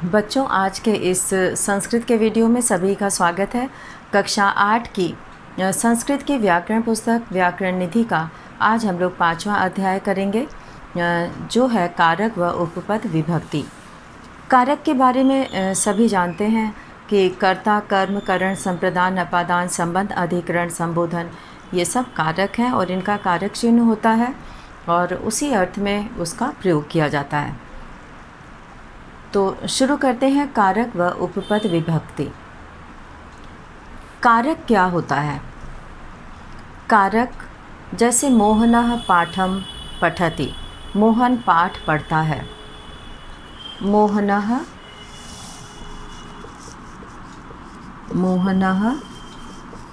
बच्चों, आज के इस संस्कृत के वीडियो में सभी का स्वागत है। कक्षा 8 की संस्कृत की व्याकरण पुस्तक व्याकरण निधि का आज हम लोग 5वां अध्याय करेंगे, जो है कारक व उपपद विभक्ति। कारक के बारे में सभी जानते हैं कि कर्ता, कर्म, करण, संप्रदान, अपादान, संबंध, अधिकरण, संबोधन, ये सब कारक हैं और इनका कारक चिन्ह होता है और उसी अर्थ में उसका प्रयोग किया जाता है। तो शुरू करते हैं कारक व उपपद विभक्ति। कारक क्या होता है? कारक जैसे मोहनः पाठम पठति, मोहन पाठ पढ़ता है। मोहनः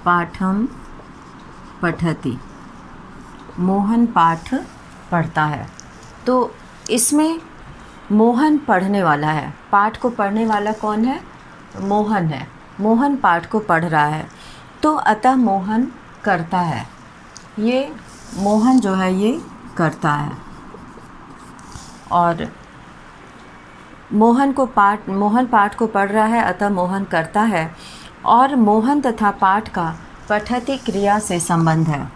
पाठम पठति, मोहन पाठ पढ़ता है। तो इसमें मोहन पढ़ने वाला है, पाठ को पढ़ने वाला कौन है? मोहन है। मोहन पाठ को पढ़ रहा है, तो अतः मोहन करता है। ये मोहन जो है ये करता है और मोहन पाठ को पढ़ रहा है, अतः मोहन करता है। और मोहन तथा पाठ का पठति क्रिया से संबंध है।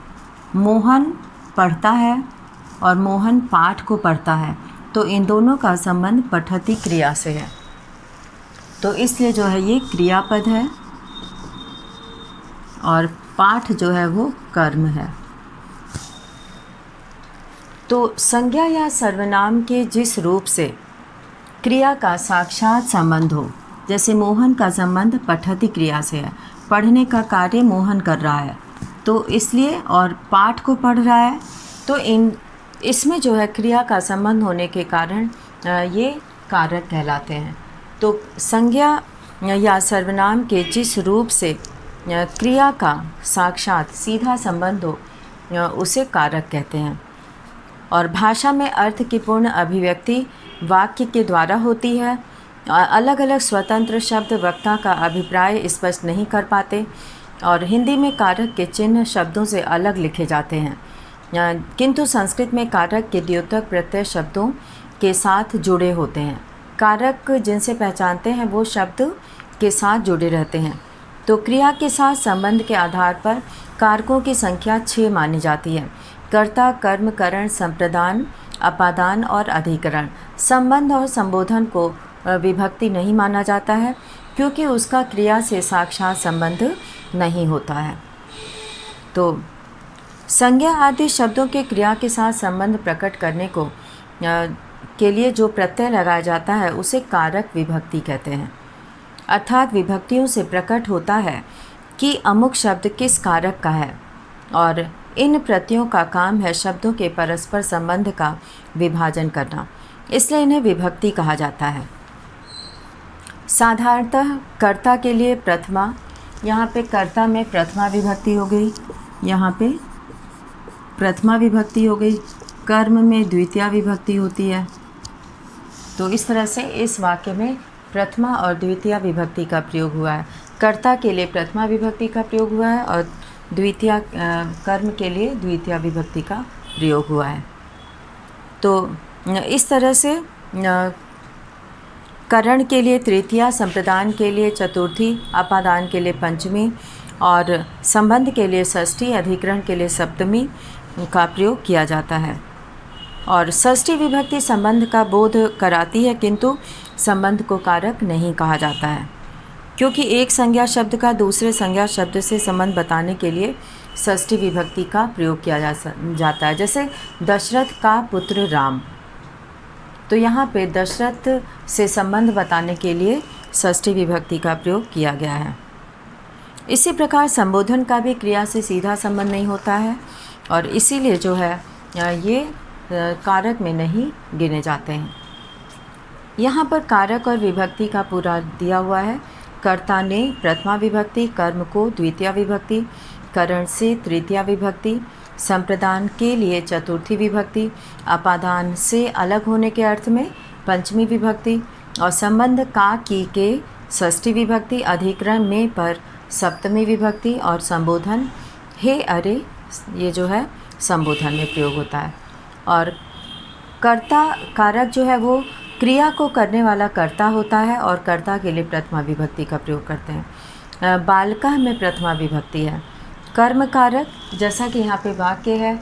मोहन पढ़ता है और मोहन पाठ को पढ़ता है, तो इन दोनों का संबंध पठति क्रिया से है। तो इसलिए जो है ये क्रियापद है और पाठ जो है वो कर्म है। तो संज्ञा या सर्वनाम के जिस रूप से क्रिया का साक्षात संबंध हो, जैसे मोहन का संबंध पठति क्रिया से है, पढ़ने का कार्य मोहन कर रहा है, तो इसलिए और पाठ को पढ़ रहा है, तो इसमें जो है क्रिया का संबंध होने के कारण ये कारक कहलाते हैं। तो संज्ञा या सर्वनाम के जिस रूप से क्रिया का साक्षात सीधा संबंध हो उसे कारक कहते हैं। और भाषा में अर्थ की पूर्ण अभिव्यक्ति वाक्य के द्वारा होती है। अलग अलग स्वतंत्र शब्द वक्ता का अभिप्राय स्पष्ट नहीं कर पाते और हिंदी में कारक के चिन्ह शब्दों से अलग लिखे जाते हैं, किंतु संस्कृत में कारक के द्योतक प्रत्यय शब्दों के साथ जुड़े होते हैं। कारक जिनसे पहचानते हैं वो शब्द के साथ जुड़े रहते हैं। तो क्रिया के साथ संबंध के आधार पर कारकों की संख्या 6 मानी जाती है। कर्ता, कर्म, करण, संप्रदान, अपादान और अधिकरण। संबंध और संबोधन को विभक्ति नहीं माना जाता है, क्योंकि उसका क्रिया से साक्षात संबंध नहीं होता है। तो संज्ञा आदि शब्दों के क्रिया के साथ संबंध प्रकट करने के लिए जो प्रत्यय लगाया जाता है उसे कारक विभक्ति कहते हैं। अर्थात विभक्तियों से प्रकट होता है कि अमुक शब्द किस कारक का है, और इन प्रत्ययों का काम है शब्दों के परस्पर संबंध का विभाजन करना, इसलिए इन्हें विभक्ति कहा जाता है। साधारणतः कर्ता के लिए प्रथमा, यहाँ पे कर्ता में प्रथमा विभक्ति हो गई, यहाँ पे प्रथमा विभक्ति हो गई। कर्म में द्वितीया विभक्ति होती है। तो इस तरह से इस वाक्य में प्रथमा और द्वितीया विभक्ति का प्रयोग हुआ है। कर्ता के लिए प्रथमा विभक्ति का प्रयोग हुआ है और द्वितीया कर्म के लिए द्वितीया विभक्ति का प्रयोग हुआ है। तो इस तरह से करण के लिए तृतीया, संप्रदान के लिए चतुर्थी, अपादान के लिए पंचमी और संबंध के लिए षष्ठी, अधिकरण के लिए सप्तमी का प्रयोग किया जाता है। और षष्ठी विभक्ति संबंध का बोध कराती है, किंतु संबंध को कारक नहीं कहा जाता है, क्योंकि एक संज्ञा शब्द का दूसरे संज्ञा शब्द से संबंध बताने के लिए षष्ठी विभक्ति का प्रयोग किया जाता है। जैसे दशरथ का पुत्र राम, तो यहाँ पे दशरथ से संबंध बताने के लिए षष्ठी विभक्ति का प्रयोग किया गया है। इसी प्रकार संबोधन का भी क्रिया से सीधा संबंध नहीं होता है और इसीलिए जो है ये कारक में नहीं गिने जाते हैं। यहाँ पर कारक और विभक्ति का पूरा दिया हुआ है। कर्ता ने प्रथमा विभक्ति, कर्म को द्वितीया विभक्ति, करण से तृतीया विभक्ति, संप्रदान के लिए चतुर्थी विभक्ति, अपादान से अलग होने के अर्थ में पंचमी विभक्ति और संबंध का की के षष्ठी विभक्ति, अधिकरण में पर सप्तमी विभक्ति और संबोधन हे अरे ये जो है संबोधन में प्रयोग होता है। और कर्ता कारक जो है वो क्रिया को करने वाला कर्ता होता है और कर्ता के लिए प्रथमा विभक्ति का प्रयोग करते हैं। बालकः में प्रथमा विभक्ति है। कर्म कारक, जैसा कि यहाँ पे वाक्य है,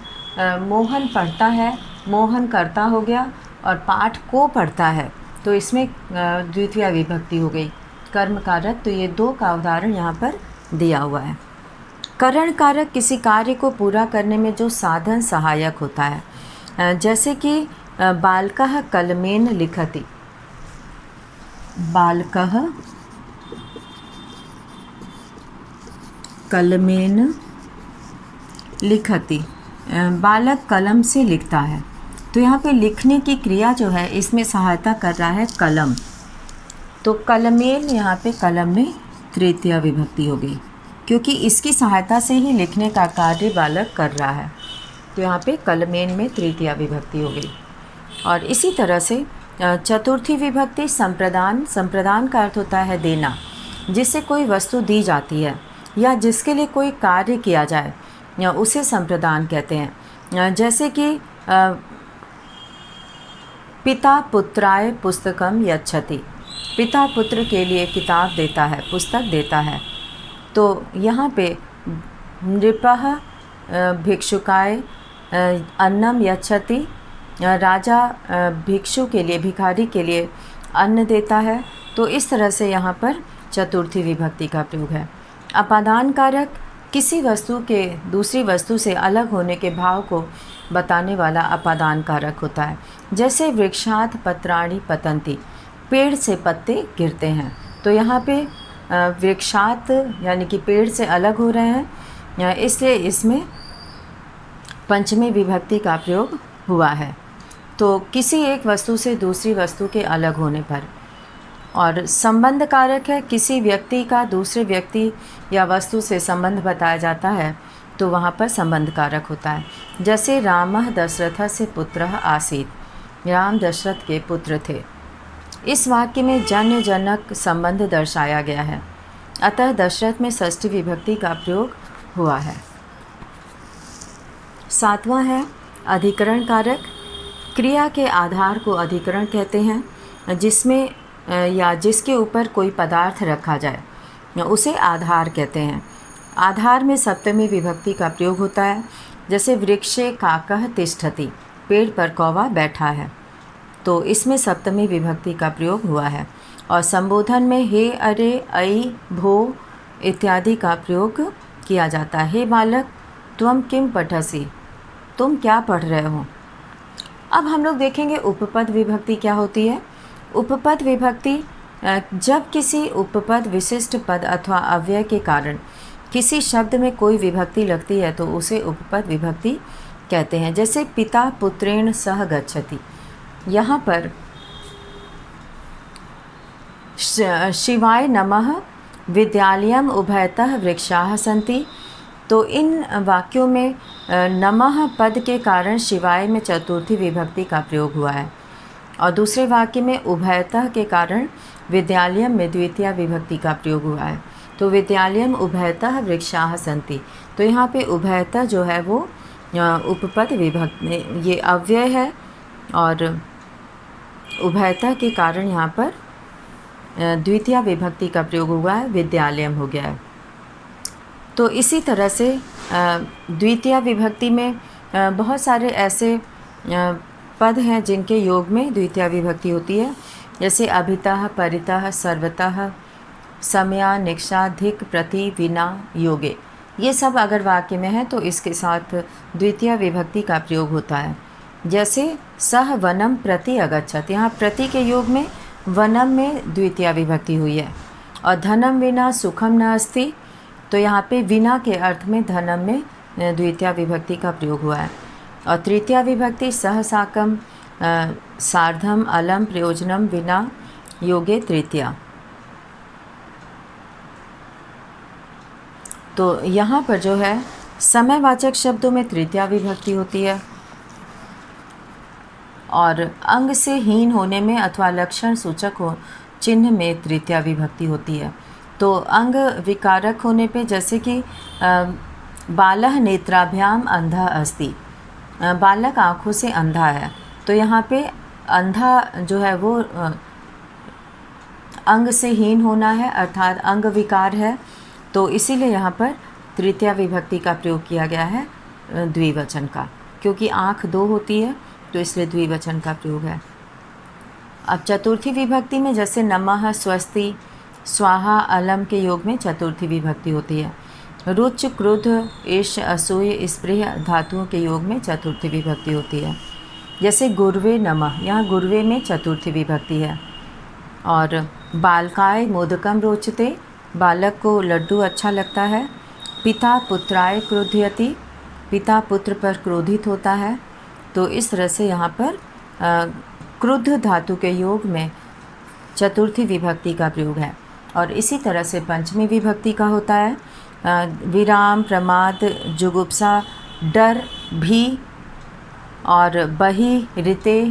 मोहन पढ़ता है, मोहन कर्ता हो गया और पाठ को पढ़ता है, तो इसमें द्वितीया विभक्ति हो गई। कर्म कारक, तो ये 2 का उदाहरण यहाँ पर दिया हुआ है। करण कारक किसी कार्य को पूरा करने में जो साधन सहायक होता है, जैसे कि बालकः कलमेन लिखति, बालकः कलमेन लिखति, बालक कलम से लिखता है। तो यहाँ पे लिखने की क्रिया जो है इसमें सहायता कर रहा है कलम, तो कलमेन यहाँ पे कलम में तृतीया विभक्ति हो गई, क्योंकि इसकी सहायता से ही लिखने का कार्य बालक कर रहा है। तो यहाँ पे कलमेन में तृतीया विभक्ति हो गई। और इसी तरह से चतुर्थी विभक्ति संप्रदान, संप्रदान का अर्थ होता है देना, जिससे कोई वस्तु दी जाती है या जिसके लिए कोई कार्य किया जाए या उसे संप्रदान कहते हैं। जैसे कि पिता पुत्राय पुस्तकम यच्छति, पिता पुत्र के लिए किताब देता है, पुस्तक देता है। तो यहाँ पे नृपः भिक्षुकाय अन्नम यच्छति, राजा भिक्षु के लिए, भिखारी के लिए अन्न देता है। तो इस तरह से यहाँ पर चतुर्थी विभक्ति का प्रयोग है। अपादान कारक किसी वस्तु के दूसरी वस्तु से अलग होने के भाव को बताने वाला अपादान कारक होता है। जैसे वृक्षात् पत्राणि पतन्ति, पेड़ से पत्ते गिरते हैं। तो यहाँ पे वृक्षात् यानी कि पेड़ से अलग हो रहे हैं, इसलिए इसमें पंचमी विभक्ति का प्रयोग हुआ है। तो किसी एक वस्तु से दूसरी वस्तु के अलग होने पर। और संबंध कारक है, किसी व्यक्ति का दूसरे व्यक्ति या वस्तु से संबंध बताया जाता है, तो वहाँ पर संबंध कारक होता है। जैसे रामः दशरथ से पुत्रः आसीत्, राम दशरथ के पुत्र थे। इस वाक्य में जन्य जनक संबंध दर्शाया गया है, अतः दशरथ में षष्ठी विभक्ति का प्रयोग हुआ है। 7वां है अधिकरण कारक। क्रिया के आधार को अधिकरण कहते हैं, जिसमें या जिसके ऊपर कोई पदार्थ रखा जाए उसे आधार कहते हैं। आधार में सप्तमी विभक्ति का प्रयोग होता है। जैसे वृक्षे काकः तिष्ठति, पेड़ पर कौवा बैठा है, तो इसमें सप्तमी विभक्ति का प्रयोग हुआ है। और संबोधन में हे, अरे, ऐ, भो इत्यादि का प्रयोग किया जाता है। हे बालक त्वं किम पठसि, तुम क्या पढ़ रहे हो। अब हम लोग देखेंगे उपपद विभक्ति क्या होती है। उपपद विभक्ति जब किसी उपपद विशिष्ट पद अथवा अव्यय के कारण किसी शब्द में कोई विभक्ति लगती है तो उसे उपपद विभक्ति कहते हैं। जैसे पिता पुत्रेण सह गच्छति, यहाँ पर शिवाय नमः विद्यालयम उभयतः वृक्षाः सन्ति, तो इन वाक्यों में नमः पद के कारण शिवाय में चतुर्थी विभक्ति का प्रयोग हुआ है। और दूसरे वाक्य में उभयतः के कारण विद्यालयम में द्वितीया विभक्ति का प्रयोग हुआ है। तो विद्यालयम उभयतः वृक्षाः सन्ति, तो यहाँ पे उभयतः जो है वो उपपद विभक्ति, ये अव्यय है और उभयतः के कारण यहाँ पर द्वितीया विभक्ति का प्रयोग हुआ है, विद्यालयम हो गया है। तो इसी तरह से द्वितीया विभक्ति में बहुत सारे ऐसे पद हैं जिनके योग में द्वितीया विभक्ति होती है। जैसे अभितः, परितः, सर्वतः, समया, निक्षा, धिक, प्रति, विना, योगे, ये सब अगर वाक्य में है तो इसके साथ द्वितीया विभक्ति का प्रयोग होता है। जैसे सह वनम प्रति अगच्छत, यहाँ प्रति के योग में वनम में द्वितीया विभक्ति हुई है। और धनम विना सुखम न अस्ति, तो यहाँ पे विना के अर्थ में धनम में द्वितीया विभक्ति का प्रयोग हुआ है। और तृतीया विभक्ति सह साकम सार्धम अलम प्रयोजनम विना योगे तृतीया। तो यहाँ पर जो है समयवाचक शब्दों में तृतीया विभक्ति होती है और अंग से हीन होने में अथवा लक्षण सूचक हो चिन्ह में तृतीया विभक्ति होती है। तो अंग विकारक होने पे, जैसे कि बालः नेत्राभ्याम अंधा अस्ति, बालक आँखों से अंधा है, तो यहाँ पे अंधा जो है वो अंग से हीन होना है, अर्थात अंग विकार है, तो इसीलिए यहाँ पर तृतीया विभक्ति का प्रयोग किया गया है द्विवचन का, क्योंकि आँख दो होती है तो इसलिए द्विवचन का प्रयोग है। अब चतुर्थी विभक्ति में जैसे नमः, स्वस्ति, स्वाहा, अलम के योग में चतुर्थी विभक्ति होती है। रुच, क्रोध, ईश, असूय, स्पृह धातुओं के योग में चतुर्थी विभक्ति होती है। जैसे गुरवे नमः, यहाँ गुरवे में चतुर्थी विभक्ति है। और बालकाय मोदकम रोचते, बालक को लड्डू अच्छा लगता है। पिता पुत्राय क्रोधयति, पिता पुत्र पर क्रोधित होता है। तो इस तरह से यहाँ पर क्रुद्ध धातु के योग में चतुर्थी विभक्ति का प्रयोग है। और इसी तरह से पंचमी विभक्ति का होता है विराम, प्रमाद, जुगुप्सा, डर, भी और बहि, ऋते,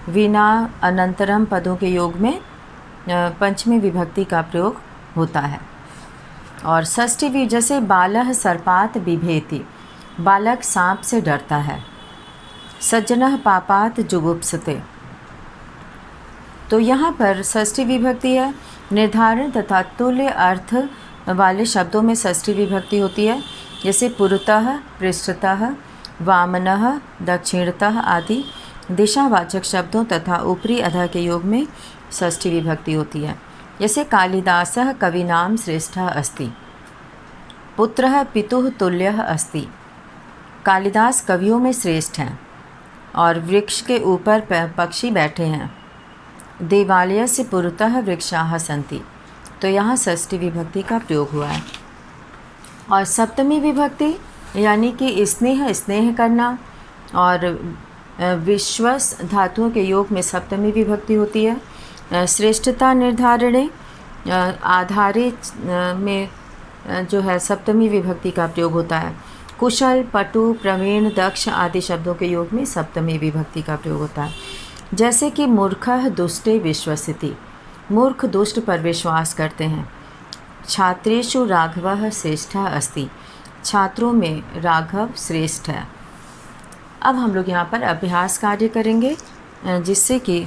विना, अनंतरम पदों के योग में पंचमी विभक्ति का प्रयोग होता है। और षष्ठी भी, जैसे बालः सर्पात बिभेति, बालक सांप से डरता है। सज्जनः पापात जुगुप्सते, तो यहाँ पर षष्ठी विभक्ति है। निर्धारण तथा तुल्य अर्थ वाले शब्दों में षष्ठी विभक्ति होती है। जैसे पुरतः, पृष्ठतः, वामनः, दक्षिणतः आदि दिशावाचक शब्दों तथा ऊपरी अधः के योग में षष्ठी विभक्ति होती है। जैसे कालिदासः कविनां श्रेष्ठः अस्ति, पुत्रः पितुः तुल्यः अस्ति, कालिदास कवियों में श्रेष्ठ हैं और वृक्ष के ऊपर पक्षी बैठे हैं। देवालयस्य पुरतः वृक्षाः सन्ति, तो यहाँ षष्ठी विभक्ति का प्रयोग हुआ है। और सप्तमी विभक्ति यानी कि स्नेह, स्नेह करना, और विश्वस धातुओं के योग में सप्तमी विभक्ति होती है। श्रेष्ठता निर्धारणे, आधारे में जो है सप्तमी विभक्ति का प्रयोग होता है। कुशल, पटु, प्रवीण, दक्ष आदि शब्दों के योग में सप्तमी विभक्ति का प्रयोग होता है। जैसे कि मूर्खः दुष्टे विश्वसिति, मूर्ख दुष्ट पर विश्वास करते हैं। छात्रेषु राघवः श्रेष्ठः अस्ति, छात्रों में राघव श्रेष्ठ है। अब हम लोग यहाँ पर अभ्यास कार्य करेंगे जिससे कि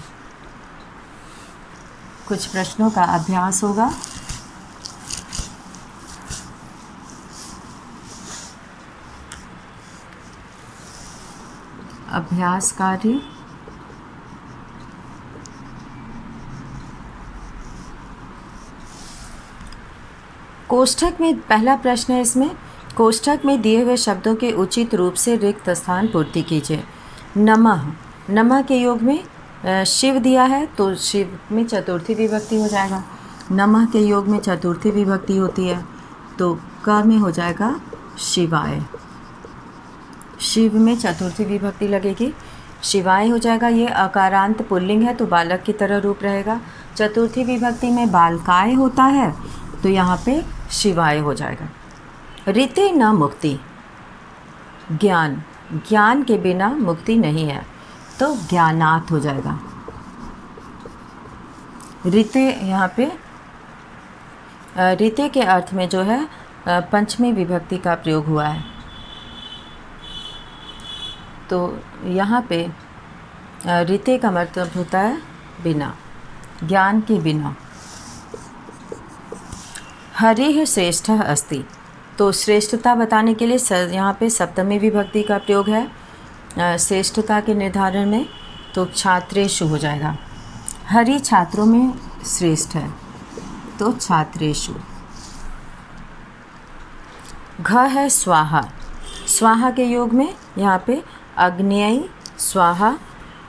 कुछ प्रश्नों का अभ्यास होगा। अभ्यास कार्य कोष्ठक में पहला प्रश्न है। इसमें कोष्ठक में दिए हुए शब्दों के उचित रूप से रिक्त स्थान पूर्ति कीजिए। नमः, नमः के योग में शिव दिया है तो शिव में चतुर्थी विभक्ति हो जाएगा। नमः के योग में चतुर्थी विभक्ति होती है तो क में हो जाएगा शिवाय, शिव में चतुर्थी विभक्ति लगेगी, शिवाय हो जाएगा। ये अकारांत पुल्लिंग है तो बालक की तरह रूप रहेगा। चतुर्थी विभक्ति में बालकाय होता है तो यहाँ पे शिवाय हो जाएगा। ऋते न मुक्ति, ज्ञान, ज्ञान के बिना मुक्ति नहीं है तो ज्ञानात् हो जाएगा। ऋते यहाँ पे ऋते के अर्थ में जो है पंचमी विभक्ति का प्रयोग हुआ है तो यहाँ पे ऋते का मतलब होता है बिना, ज्ञान के बिना। हरिः श्रेष्ठः अस्ति, तो श्रेष्ठता बताने के लिए यहाँ पे सप्तमी विभक्ति का प्रयोग है श्रेष्ठता के निर्धारण में, तो छात्रेषु हो जाएगा। हरि छात्रों में श्रेष्ठ है तो छात्रेषु। घ है स्वाहा, स्वाहा के योग में यहाँ पे अग्न्ययी, स्वाहा,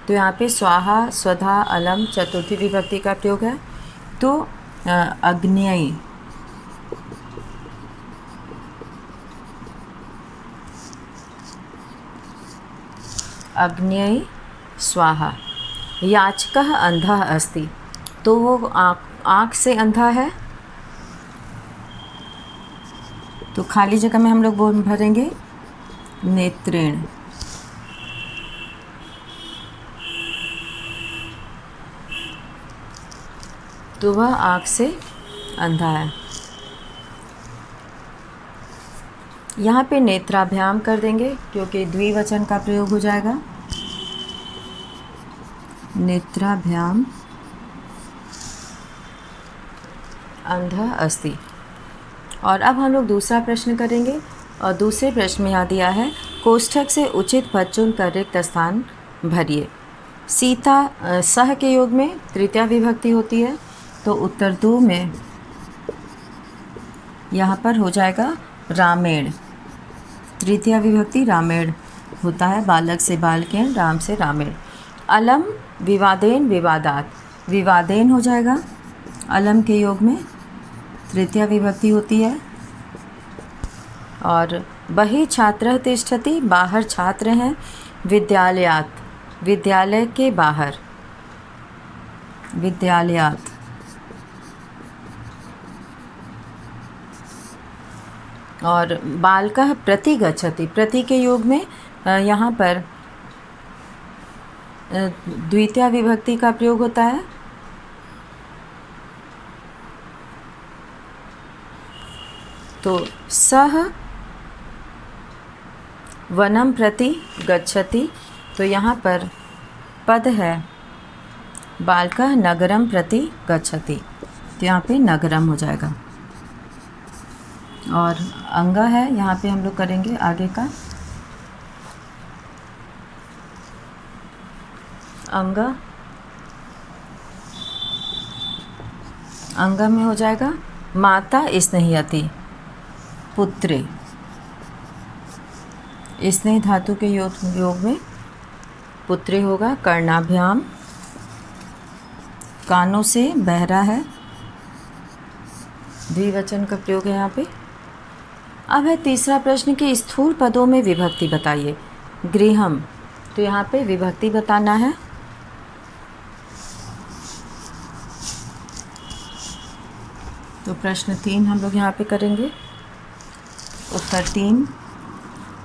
तो यहाँ पे स्वाहा, स्वधा, अलम चतुर्थी विभक्ति का प्रयोग है तो अग्न्ययी। अग्न्ययी स्वाहा। याचकः अंधः अस्ति, तो वो आँख से अंधा है तो खाली जगह में हम लोग बोल भरेंगे नेत्रेण। तो वह आँख से अंधा है। यहाँ पे नेत्राभ्याम कर देंगे क्योंकि द्विवचन का प्रयोग हो जाएगा। नेत्राभ्याम अंधः अस्ति। और अब हम लोग दूसरा प्रश्न करेंगे, और दूसरे प्रश्न में यहाँ दिया है कोष्ठक से उचित पद चुनकर रिक्त स्थान भरिए। सीता सह के योग में तृतीया विभक्ति होती है, तो उत्तर 2 में यहाँ पर हो जाएगा रामेण। तृतीया विभक्ति रामेण होता है, बालक से बालकेन, राम से रामेण। अलम विवादेन विवादात, विवादेन हो जाएगा। अलम के योग में तृतीया विभक्ति होती है। और बहि छात्रः तिष्ठति, बाहर छात्र हैं। विद्यालयात, विद्यालय के बाहर, विद्यालयात। और बालकः प्रति गच्छति, प्रति के योग में यहाँ पर द्वितीया विभक्ति का प्रयोग होता है। तो सह वनम प्रति गच्छति, तो यहाँ पर पद है बालकः नगरम प्रति गच्छति, तो यहाँ पे नगरम हो जाएगा। और अंगा है, यहाँ पे हम लोग करेंगे आगे का अंगा। अंगा में हो जाएगा माता स्नेहयति, पुत्रे। स्नेह धातु के योग में पुत्रे होगा। कर्णाभ्याम, कानों से, बहरा है, द्विवचन का प्रयोग है यहाँ पे। अब है तीसरा प्रश्न कि स्थूल पदों में विभक्ति बताइए। गृहम, तो यहाँ पे विभक्ति बताना है। तो प्रश्न 3 हम लोग यहाँ पे करेंगे। उत्तर 3,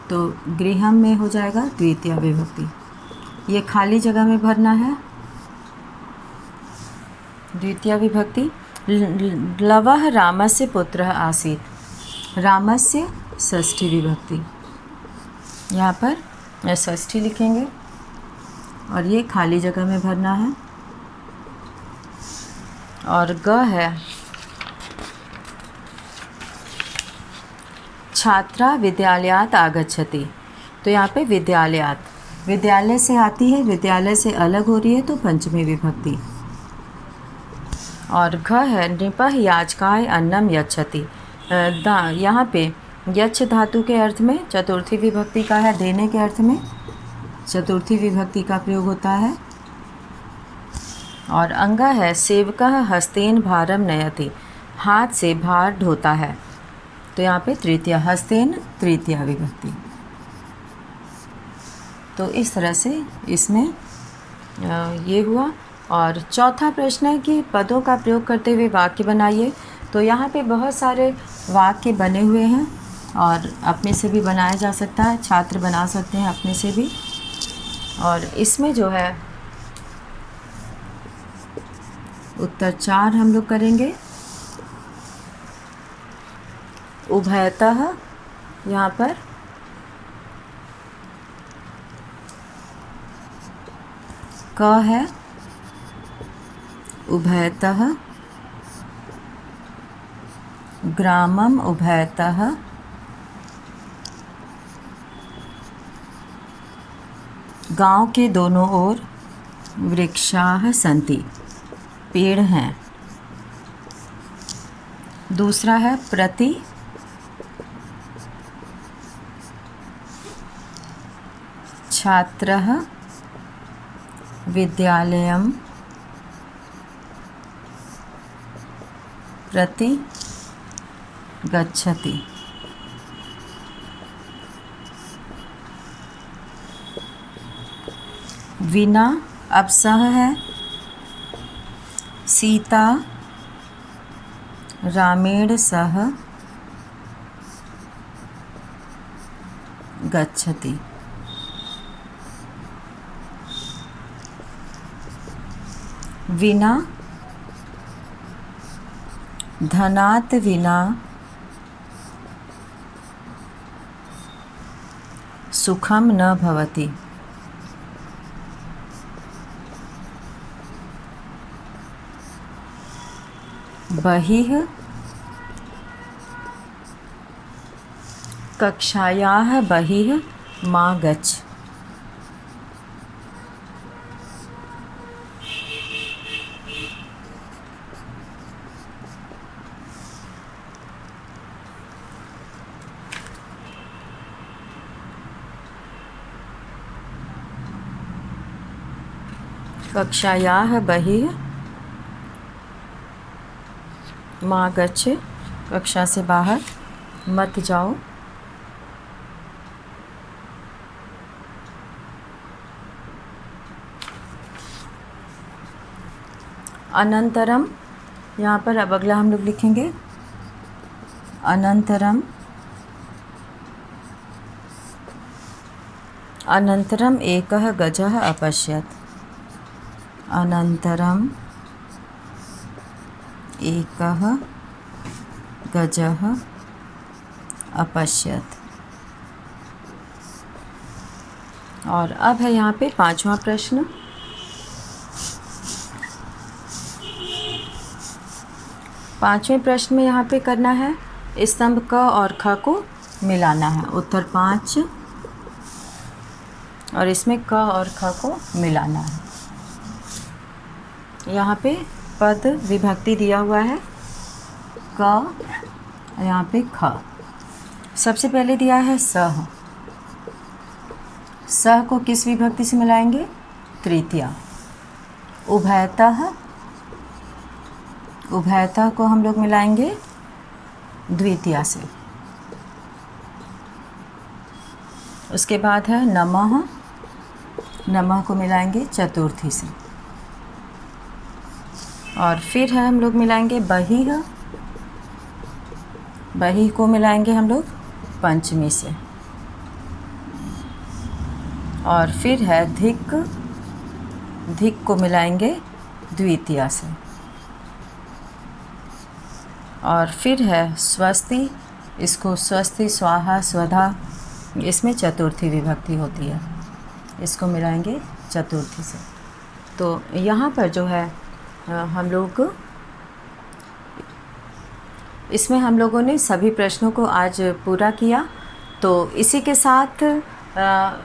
तो गृहम में हो जाएगा द्वितीया विभक्ति। ये खाली जगह में भरना है द्वितीया विभक्ति। लवः रामस्य पुत्रः आसीत्, रामस्य षष्ठी विभक्ति, यहाँ पर षष्ठी लिखेंगे और ये खाली जगह में भरना है। और ग है छात्रा विद्यालयात आगच्छति, तो यहाँ पे विद्यालयात, विद्यालय से आती है, विद्यालय से अलग हो रही है, तो पंचमी विभक्ति। और घ है नृपः याचकाय अन्नम यच्छति, यहाँ पे यच्छ धातु के अर्थ में चतुर्थी विभक्ति का है, देने के अर्थ में चतुर्थी विभक्ति का प्रयोग होता है। और अंगा है सेवकः हस्तेन भारम नयति, हाथ से भार ढोता है, तो यहाँ पे तृतीया, हस्तेन तृतीया विभक्ति। तो इस तरह से इसमें ये हुआ। और चौथा प्रश्न है कि पदों का प्रयोग करते हुए वाक्य बनाइए। तो यहाँ पे बहुत सारे वाक्य बने हुए हैं और अपने से भी बनाया जा सकता है, छात्र बना सकते हैं अपने से भी। और इसमें जो है उत्तर 4 हम लोग करेंगे। उभयतः, यहाँ पर क है, उभयतः, ग्रामम उभयतः, गांव के दोनों ओर वृक्षाः सन्ति, पेड़ हैं। दूसरा है प्रति, छात्रः विद्यालयं प्रति गच्छति। विना, अब सह है, सीता रामेण सह गच्छति। विना, धनात् विना सुखम न भवति। बहिः कक्षायाः बहिः मा गच्छ। कक्षायाः बहिः मा गच्छ, कक्षा से बाहर मत जाओ। अनंतरम, यहाँ पर अब अगला हम लोग लिखेंगे अनंतरम। अनंतरम एकः गजः अपश्यत्। अनंतरम एकः गजः अपश्यत्। और अब है यहाँ पे 5वां प्रश्न। पाँचवें प्रश्न में यहाँ पे करना है स्तंभ क और ख को मिलाना है। उत्तर 5 और इसमें क और ख को मिलाना है। यहाँ पे पद विभक्ति दिया हुआ है क, यहाँ पे ख। सबसे पहले दिया है सह। सह को किस विभक्ति से मिलाएंगे? तृतीया। उभयतः, उभयतः को हम लोग मिलाएंगे द्वितीया से। उसके बाद है नमः। नमः को मिलाएंगे चतुर्थी से। और फिर है हम लोग मिलाएंगे बहिः। बहिः को मिलाएंगे हम लोग पंचमी से। और फिर है धिक्। धिक् को मिलाएंगे द्वितीया से। और फिर है स्वस्ति। इसको स्वस्ति, स्वाहा, स्वधा, इसमें चतुर्थी विभक्ति होती है। इसको मिलाएंगे चतुर्थी से। तो यहाँ पर जो है हम लोग इसमें हम लोगों ने सभी प्रश्नों को आज पूरा किया। तो इसी के साथ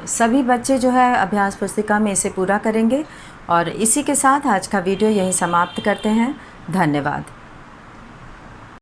सभी बच्चे जो है अभ्यास पुस्तिका में इसे पूरा करेंगे। और इसी के साथ आज का वीडियो यहीं समाप्त करते हैं। धन्यवाद।